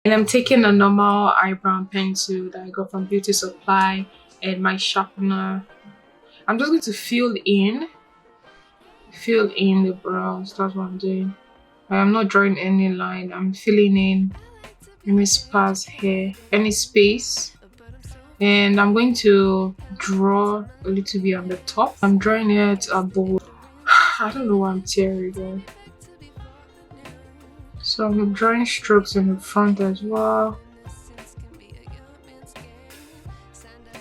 And I'm taking a normal eyebrow pencil that I got from Beauty Supply and my sharpener. I'm just going to fill in the brows. That's what I'm doing. I'm not drawing any line. I'm filling in any sparse hair, any space. And I'm going to draw a little bit on the top. I'm drawing it above. I don't know why I'm teary though. So I'm drawing strokes in the front as well.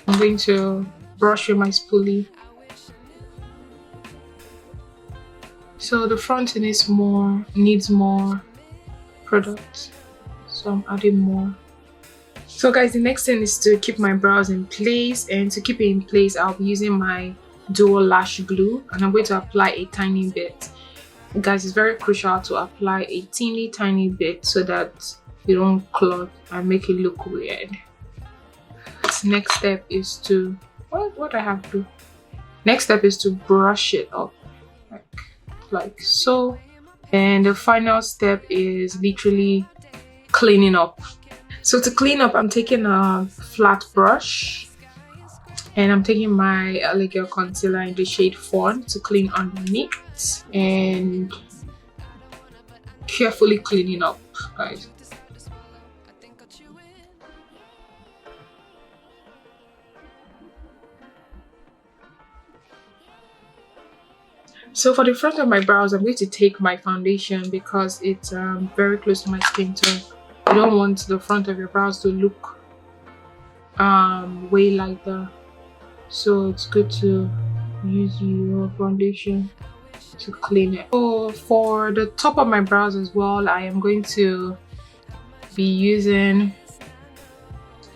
I'm going to brush with my spoolie. So the front needs more product. So I'm adding more. So guys, the next thing is to keep my brows in place, and to keep it in place I'll be using my dual lash glue, and I'm going to apply a tiny bit. Guys, it's very crucial to apply a teeny tiny bit so that you don't clog and make it look weird. Next step is to what I have to do. Next step is to brush it up like so, and the final step is literally cleaning up. So to clean up, I'm taking a flat brush and I'm taking my Eyeshadow concealer in the shade Fawn to clean underneath and carefully cleaning up, guys. So for the front of my brows, I'm going to take my foundation because it's very close to my skin tone. You don't want the front of your brows to look way lighter, so it's good to use your foundation to clean it. So for the top of my brows as well, I am going to be using,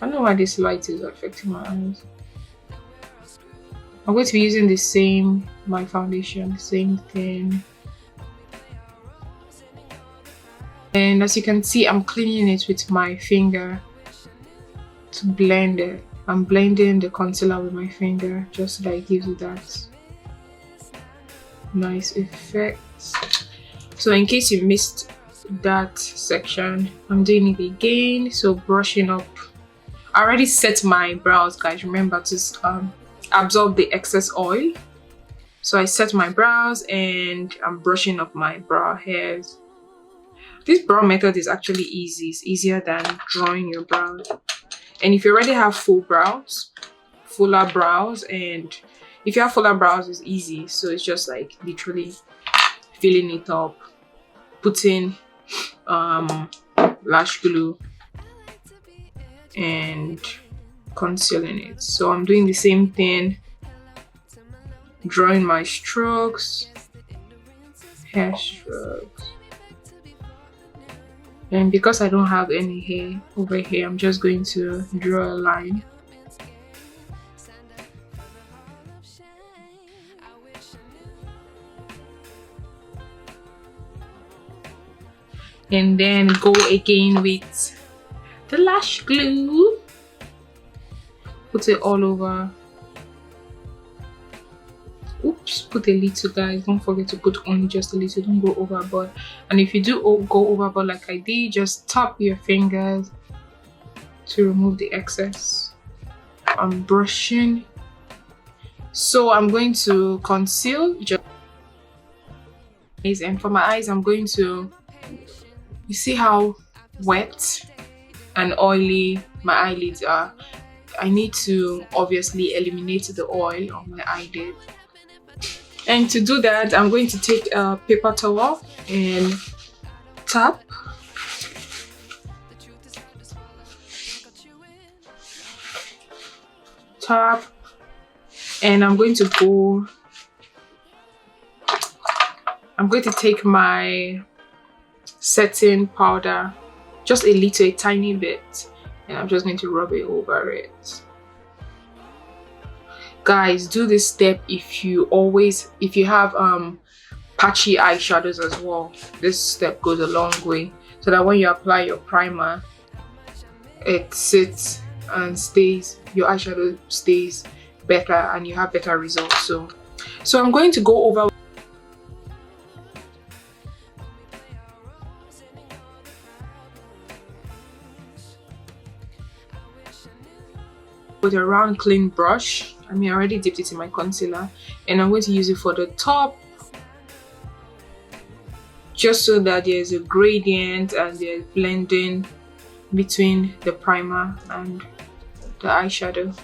I don't know why this light is affecting my eyes. I'm going to be using my foundation, the same thing. And as you can see, I'm cleaning it with my finger to blend it. I'm blending the concealer with my finger just so that it gives you that nice effect. So in case you missed that section, I'm doing it again. So brushing up. I already set my brows, guys. Remember to absorb the excess oil. So I set my brows and I'm brushing up my brow hairs. This brow method is actually easy. It's easier than drawing your brows. And if you already have fuller brows, and if you have fuller brows, it's easy. So it's just like literally filling it up, putting lash glue and concealing it. So I'm doing the same thing, drawing my strokes, hair strokes. And because I don't have any hair over here, I'm just going to draw a line. And then go again with the lash glue. Put it all over. Oops, put a little, guys. Don't forget to put only just a little. Don't go overboard. And if you do go overboard like I did, just tap your fingers to remove the excess. I'm brushing. So I'm going to conceal. And for my eyes, I'm going to, you see how wet and oily my eyelids are. I need to obviously eliminate the oil on my eyelid. And to do that, I'm going to take a paper towel and tap. And I'm going to take my setting powder, just a tiny bit, and I'm just going to rub it over it. Guys, do this step if you have patchy eyeshadows as well. This step goes a long way, so that when you apply your primer, it sits and stays, your eyeshadow stays better and you have better results. So I'm going to go over with a round clean brush. I mean, I already dipped it in my concealer, and I'm going to use it for the top, just so that there's a gradient and there's blending between the primer and the eyeshadow.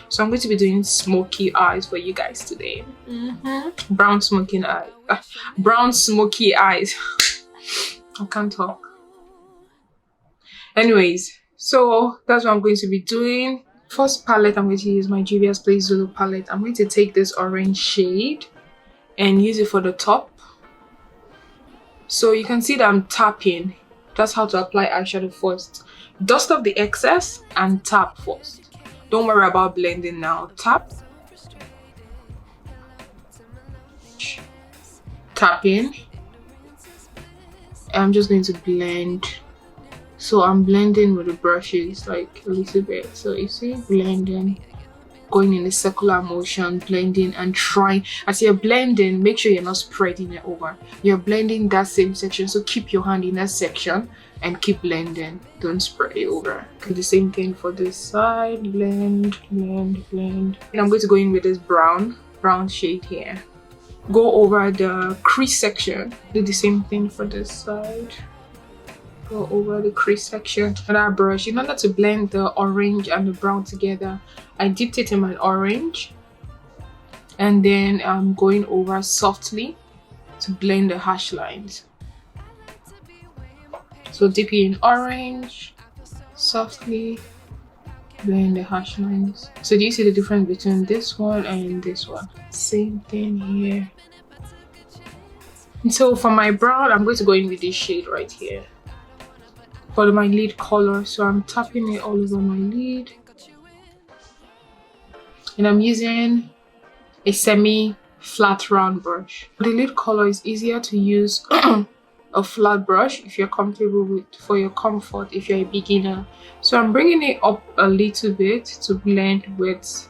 So I'm going to be doing smoky eyes for you guys today. Brown smoky eyes. Brown smoky eyes. I can't talk. Anyways, so that's what I'm going to be doing. First palette, I'm going to use my Juvia's Place Zulu palette. I'm going to take this orange shade and use it for the top. So you can see that I'm tapping. That's how to apply eyeshadow first. Dust off the excess and tap first. Don't worry about blending now. Tap. Tap in. I'm just going to blend. So I'm blending with the brushes like a little bit. So you see, blending, going in a circular motion, blending and trying. As you're blending, make sure you're not spreading it over. You're blending that same section, so keep your hand in that section and keep blending. Don't spread it over. Do the same thing for this side. Blend, blend, blend. And I'm going to go in with this brown shade here. Go over the crease section. Do the same thing for this side. Go over the crease section with that brush. In order to blend the orange and the brown together, I dipped it in my orange, and then I'm going over softly to blend the harsh lines. So dip it in orange, softly blend the harsh lines. So do you see the difference between this one and this one? Same thing here. And so for my brown, I'm going to go in with this shade right here for my lid color. So I'm tapping it all over my lid, and I'm using a semi flat round brush. The lid color is easier to use a flat brush if you're comfortable with, for your comfort if you're a beginner. So I'm bringing it up a little bit to blend with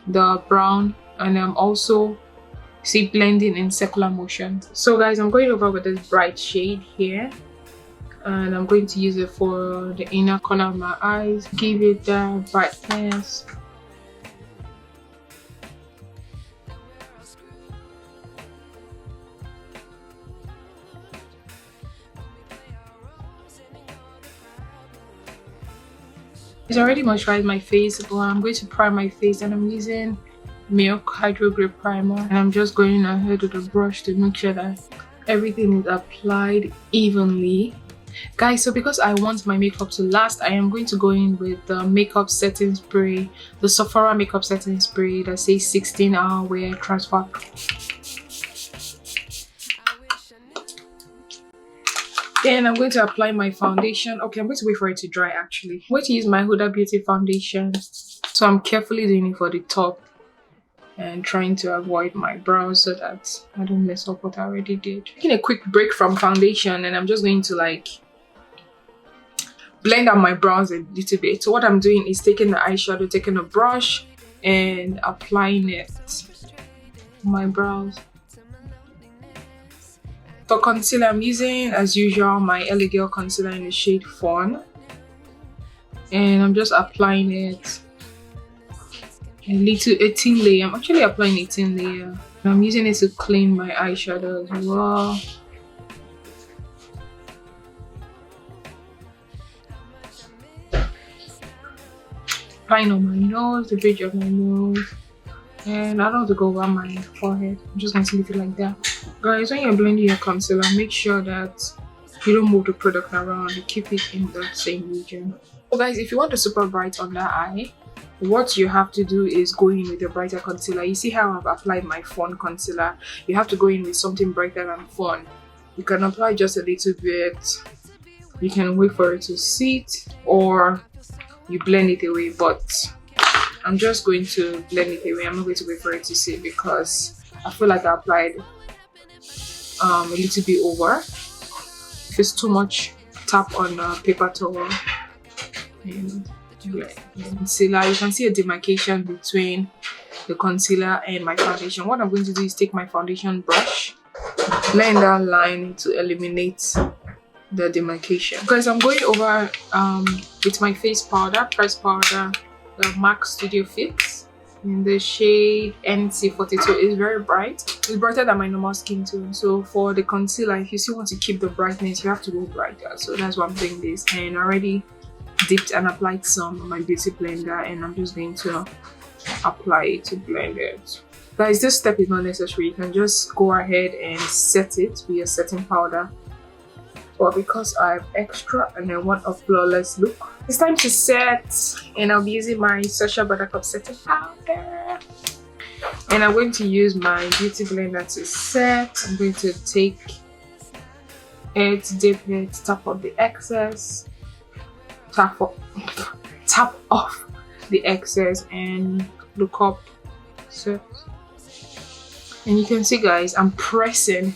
the brown, and I'm also blending in circular motion. So guys, I'm going over with this bright shade here, and I'm going to use it for the inner corner of my eyes. Give it that brightness. It's already moisturized my face, but I'm going to prime my face, and I'm using Milk Hydro Grip Primer, and I'm just going ahead with the brush to make sure that everything is applied evenly. Guys, so because I want my makeup to last, I am going to go in with the makeup setting spray, the Sephora makeup setting spray that says 16-hour wear transfer. Then I'm going to apply my foundation. Okay, I'm going to wait for it to dry actually. I'm going to use my Huda Beauty foundation. So I'm carefully doing it for the top and trying to avoid my brows so that I don't mess up what I already did. Taking a quick break from foundation, and I'm just going to like blend out my brows a little bit. So what I'm doing is taking the eyeshadow, taking a brush and applying it on my brows. For concealer, I'm using, as usual, my LA Girl concealer in the shade Fawn, and I'm just applying it a thin layer. I'm actually applying a thin layer. I'm using it to clean my eyeshadow as well. Applying on my nose, the bridge of my nose, and I don't have to go over my forehead. I'm just going to leave it like that. Guys, when you're blending your concealer, make sure that you don't move the product around. You keep it in the same region. So guys, if you want a super bright under eye, what you have to do is go in with a brighter concealer. You see how I've applied my Fawn concealer? You have to go in with something brighter than Fawn. You can apply just a little bit. You can wait for it to sit, or you blend it away, but I'm just going to blend it away. I'm not going to wait for it to sit because I feel like I applied a little bit over. If it's too much, tap on a paper towel and concealer. You can see a demarcation between the concealer and my foundation. What I'm going to do is take my foundation brush, blend that line to eliminate the demarcation. Because I'm going over with my face powder, pressed powder, the MAC Studio Fix in the shade NC42. It's very bright. It's brighter than my normal skin tone. So for the concealer, if you still want to keep the brightness, you have to go brighter. So that's why I'm doing this. And I already dipped and applied some on my beauty blender, and I'm just going to apply it to blend it. Guys, this step is not necessary. You can just go ahead and set it with your setting powder. But because I have extra and I want a flawless look, it's time to set, and I'll be using my Social Buttercup setting powder. And I'm going to use my beauty blender to set. I'm going to take it, dip it, tap off the excess, tap off the excess, and look up, set. And you can see, guys, I'm pressing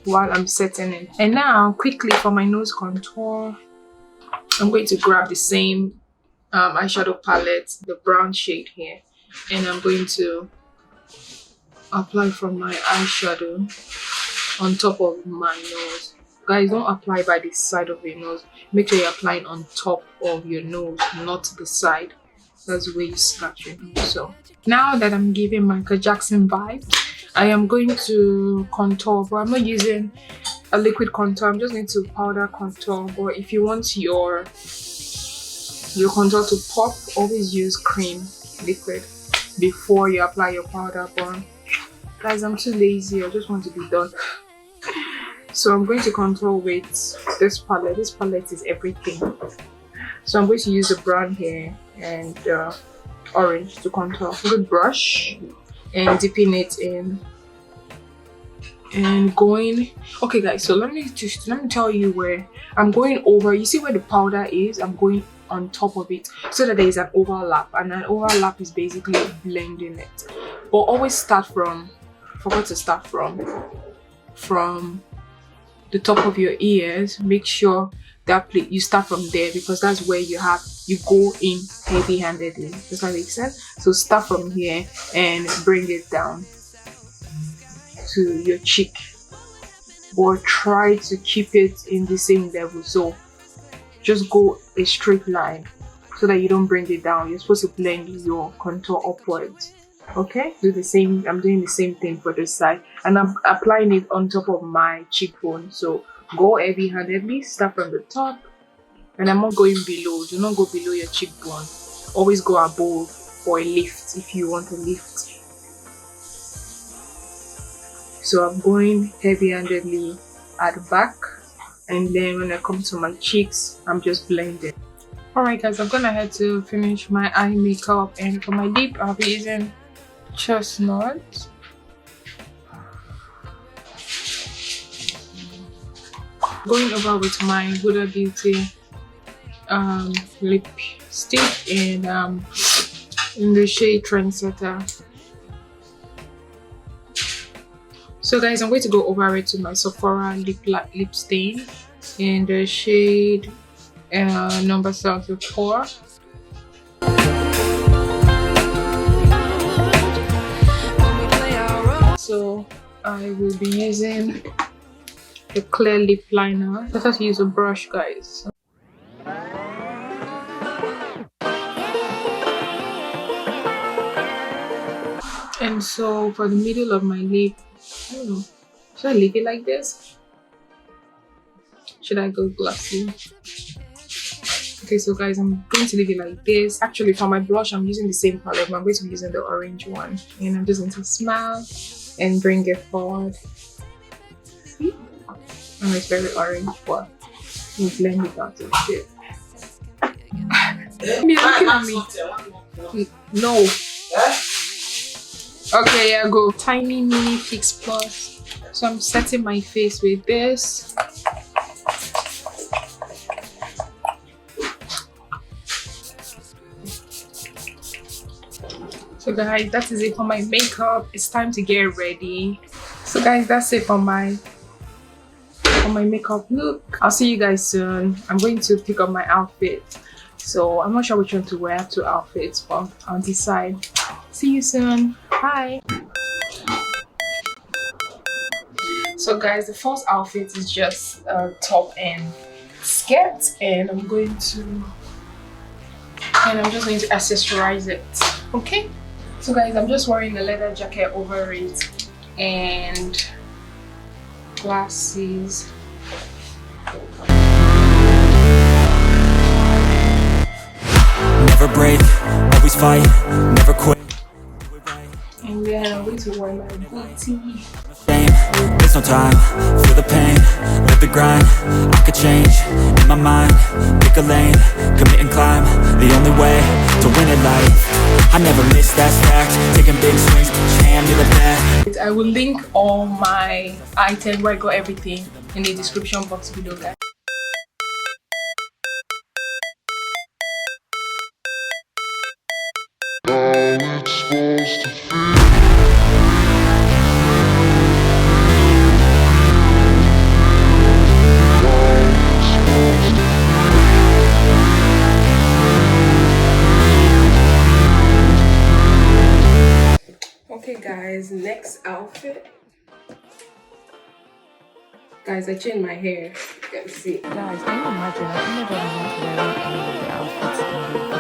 while I'm setting it. And now quickly for my nose contour, I'm going to grab the same eyeshadow palette, the brown shade here, and I'm going to apply from my eyeshadow on top of my nose. Guys, don't apply by the side of your nose. Make sure you're applying on top of your nose, not the side. That's where you scratch your nose. So now that I'm giving Michael Jackson vibes, I am going to contour, but I'm not using a liquid contour. I'm just going to powder contour. But if you want your contour to pop, always use cream liquid before you apply your powder. But guys, I'm too lazy. I just want to be done. So I'm going to contour with this palette. This palette is everything. So I'm going to use the brown here and orange to contour. Good brush. And dipping it in and going. Okay guys, so let me tell you where I'm going over. You see where the powder is? I'm going on top of it so that there is an overlap, and an overlap is basically blending it. But always start from, forgot to start from the top of your ears. Make sure that you start from there, because that's where you go in heavy-handedly. Does that make sense? So start from here and bring it down to your cheek, but try to keep it in the same level. So just go a straight line so that you don't bring it down. You're supposed to blend your contour upwards. Okay, do the same. I'm doing the same thing for this side, and I'm applying it on top of my cheekbone. So go heavy-handedly, start from the top, and I'm not going below. Do not go below your cheekbone. Always go above for a lift if you want a lift. So I'm going heavy-handedly at the back, and then when I come to my cheeks, I'm just blending. Alright guys, I'm gonna head to finish my eye makeup, and for my lip, I'll be using chestnut. Going over with my Huda Beauty lipstick in the shade Trendsetter. So guys, I'm going to go over it to my Sephora lip stain in the shade number 74. So I will be using the clear lip liner. I have to use a brush, guys. And so for the middle of my lip, I don't know, should I leave it like this? Should I go glossy? Okay, so guys, I'm going to leave it like this. Actually, for my blush, I'm using the same palette, but I'm going to be using the orange one. And I'm just going to smile and bring it forward. See? And it's very orange, but you blend it out a bit. You're looking at me. No. Okay, yeah, go. Tiny mini fix plus. So I'm setting my face with this. So guys, that is it for my makeup. It's time to get ready. So guys, that's it for my makeup look. I'll see you guys soon. I'm going to pick up my outfit. So I'm not sure which one to wear. I have 2 outfits, but I'll decide. See you soon. Bye. So guys, the first outfit is just a top and skirt, and I'm going to and I'm just going to accessorize it. Okay, so guys, I'm just wearing a leather jacket over it and glasses. Never break, always fight, never quit. And then I'm going to wear my booty. There's no time, feel the pain, live the grind. I could change, in my mind, pick a lane, commit and climb. The only way to win at life, I never miss that fact. Taking big swings, jam to the back. I will link all my items where I got everything in the description box below, guys. Okay guys, next outfit. Guys, I changed my hair. You can see. Guys, can you imagine? I ended up not wearing any of the outfits in the video.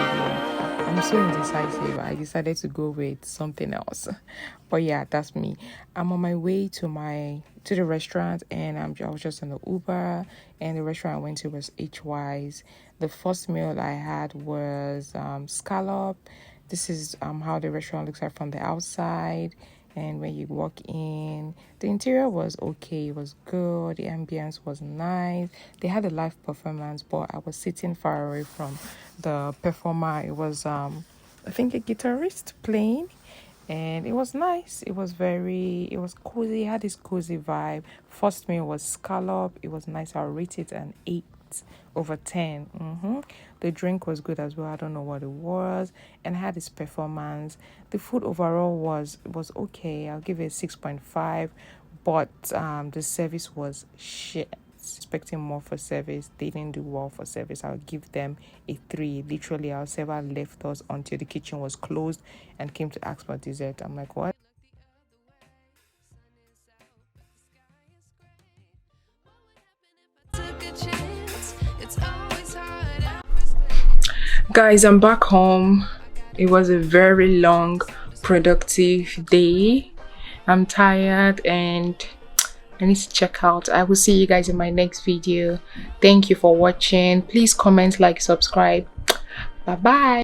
I'm so indecisive. I decided to go with something else. But yeah, that's me. I'm on my way to the restaurant, and I was just in the Uber, and the restaurant I went to was HY's. The first meal I had was scallop. This is how the restaurant looks like from the outside. And when you walk in, the interior was okay, it was good, the ambience was nice. They had a live performance, but I was sitting far away from the performer. It was I think a guitarist playing, and it was nice. It was cozy. It had this cozy vibe. First meal was scallop. It was nice. I'll rate it an 8/10. The drink was good as well. I don't know what it was, and I had this performance. The food overall was okay. I'll give it a 6.5, but the service was shit. Expecting more for service. They didn't do well for service. I'll give them a 3. Literally, our server left us until the kitchen was closed and came to ask for dessert. I'm like, what? Guys, I'm back home. It was a very long, productive day. I'm tired and I need to check out. I will see you guys in my next video. Thank you for watching. Please comment, like, subscribe. Bye bye.